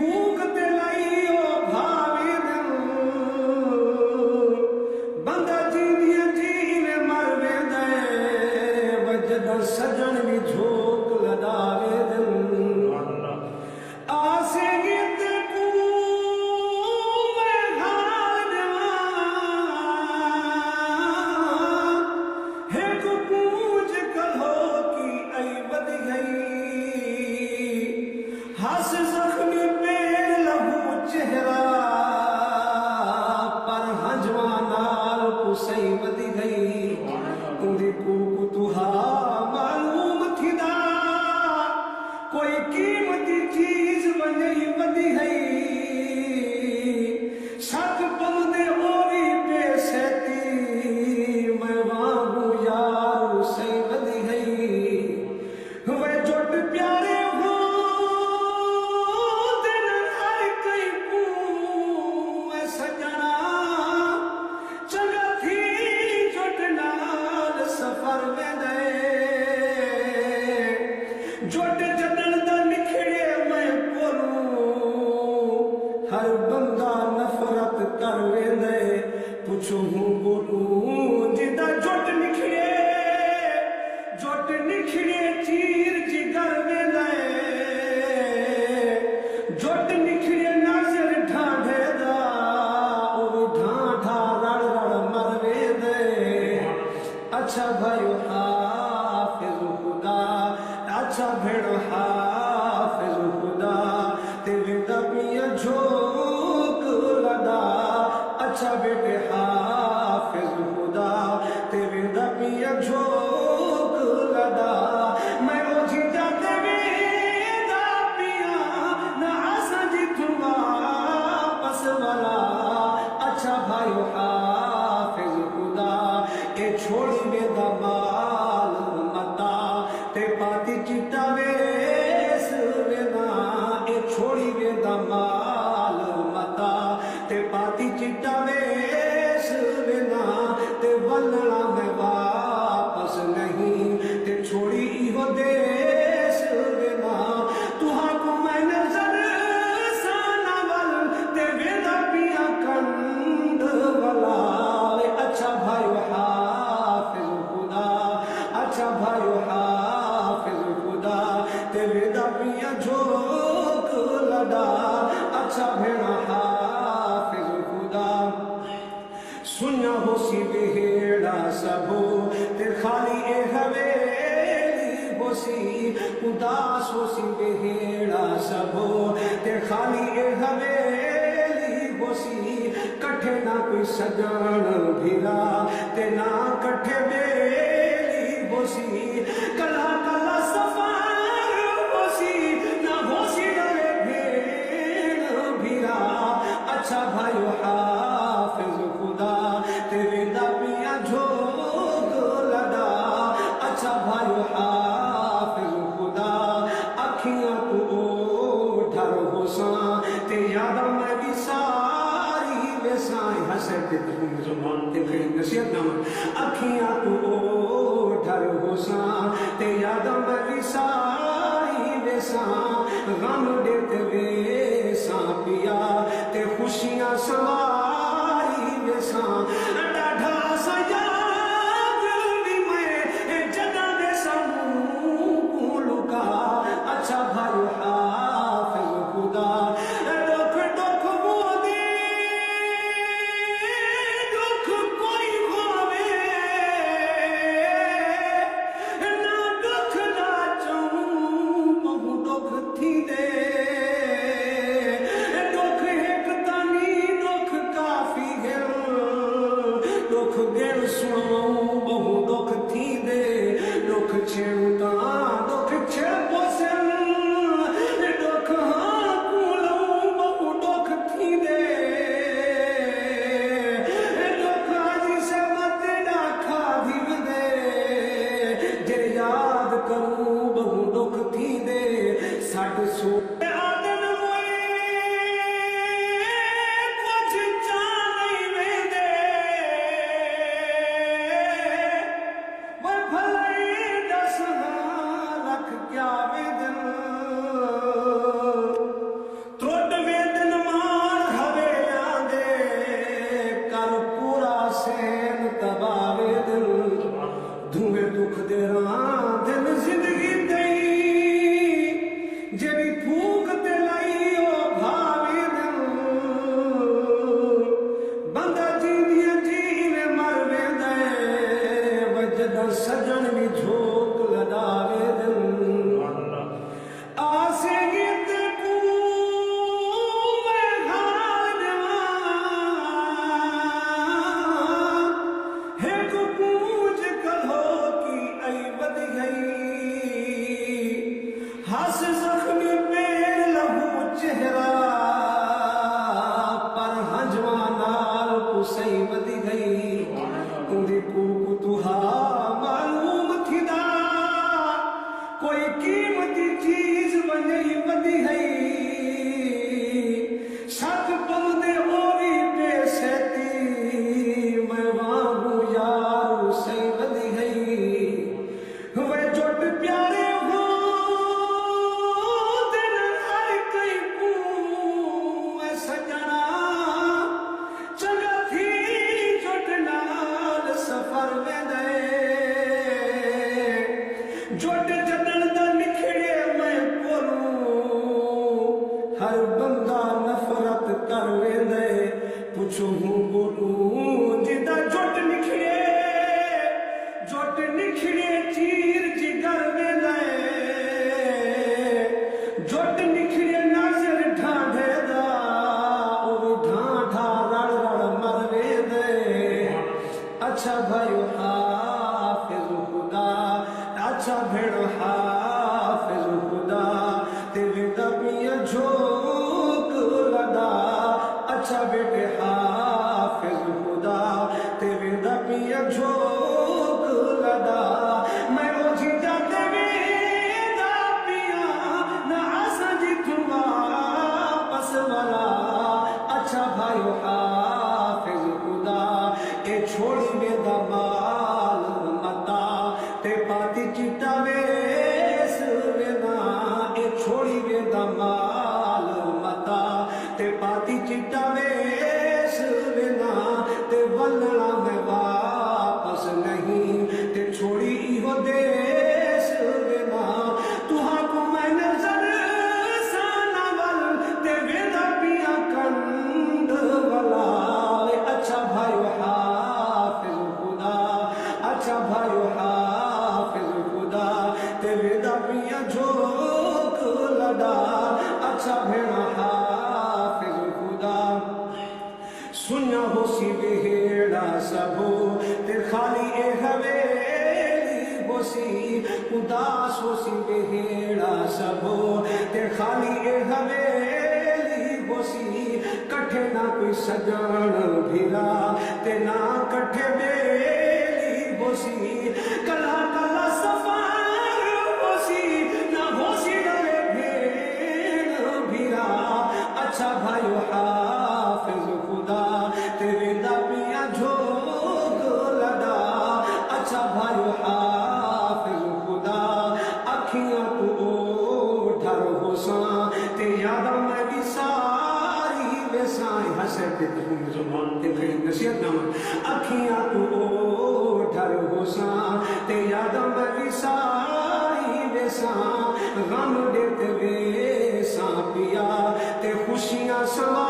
भूख ते लाइयो भावे दिल बंदा जींदियां जीवे मर वेंदे वजद सजन भी झोक लदावे दिल आसे गीत सही वधी गई तुंदी कूक तुहा मालूम थीदा कोई कीमती चीज वही वधी गई सत पलदे ओरी पैसे ती मैं वांगू यार सही वधी गई वे जुट प्यारे हो दिन हर कई को सजना सफर में गए जोट जदन दा निखड़े मैं बोलूं हर बंदा नफरत कर वेंदे पुछूं बोलूं जिदा जोट निखड़े चीर जिगर वेंदे जोट निखड़े नजर ढांढे दा ओ ढांढा रड़ रड़ मर वेंदे अच्छा भाई हाफिज खुदा अच्छा भेड़ो हाफिज खुदा तेरे दबिया झोंक लदा अच्छा बेटे हाफिज खुदा तेरे दबिया झोंक लदा मैं रोजी जाते वेदा पिया ना आसा जितुआ बस वाला अच्छा भाई हाफिज खुदा ए छोड़ी वेदा माल मता ते पाती चिट्टा वेस वेदा ए छोड़ी वेदा माल मता ते पाती चिट्टा वेस वेदा ते वलना में वापस नहीं ते छोड़ी इहो देश वेदा तुहा को मैं नजर सानावल ते वेदा पिया कंद वाला अच्छा भाई अच्छा भाई हाफिज खुदा तेरे दबिया झोंक लदा अच्छा भेड़ा हाफिज खुदा सुना हो सी बेड़ा सबो ते खाली ए हवेली हो सी उदास हो सी बेड़ा सबो ते खाली ए हवेली हो सी कठे ना कोई सजन भिरा ते ना कठे होसी कला कला सफार होसी ना होसी डरे भेड़ भिरा अच्छा भाई हाफिज खुदा तेरे दबिया झोंक लदा अच्छा भाई हाफिज खुदा अखियां तू ढर होसा ते याद में भी सारी वेसाई हंसे ते जुबान ते कहीं नसीहत ना अखियां तू ढर होसा ते याद में सारी वेसा गम देते वेसा पिया ते खुशियां सवारी वेसा डाढ़ा सा याद भी मैं जदा दे समूह लुका अच्छा भाई हाफिज खुदा थी दे पुछूं बोलूं जिदा जुट निखड़े चीर जिगर में लए जुट निखड़े नाज़र ढांढे दा ओ ढांढा रड़ रड़ मरवे दे अच्छा भाई हाफिज खुदा अच्छा भेड़ हाफिज खुदा तेरे दबिया झोंक लदा अच्छा बेटे हाफिज खुदा तेरे दबिया झोंक लदा मैं रोजी जाते वेदा पिया ना आसा जितुआ पस वाला अच्छा भाई हाफिज खुदा ए छोड़ी वेदा माल मता ते पाती चिता वेस वेदा ए छोड़ी वेदा माल मता ते पाती चिता वेस वेदा ते वलना में वापस नहीं ते छोड़ी इहो देश वेदा तुहा को मैं नजर सानावल ते वेदा पिया कंद वाला अच्छा भाई हाफिज खुदा अच्छा भाई हाफिज खुदा ते वेदा पिया झोंक लदा अच्छा भेड़ा हाफिज खुदा सुना हो सी बेहेड़ा सबो ते खाली ए हवेली होसी उदास हो सी बेहेड़ा सबो ते खाली ए हवेली होसी कठे ना कोई सजन भिरा ते ना कठे बेली होसी कला कला सफार होसी ना होसी रवे भेड़ भिरा अच्छा भाई हाफिज खुदा तेरे दबिया झोंक लदा अच्छा भाई हाफिज खुदा अखियां तू ढर होसा ते याद मैं भी सारी वेसाई हसे ते तुम जुबान ते कहीं नसीहत नाम अखियां तू ढर होसा ते याद मैं भी सारी वेसा गम देते वेसा पिया ते खुशियां सवा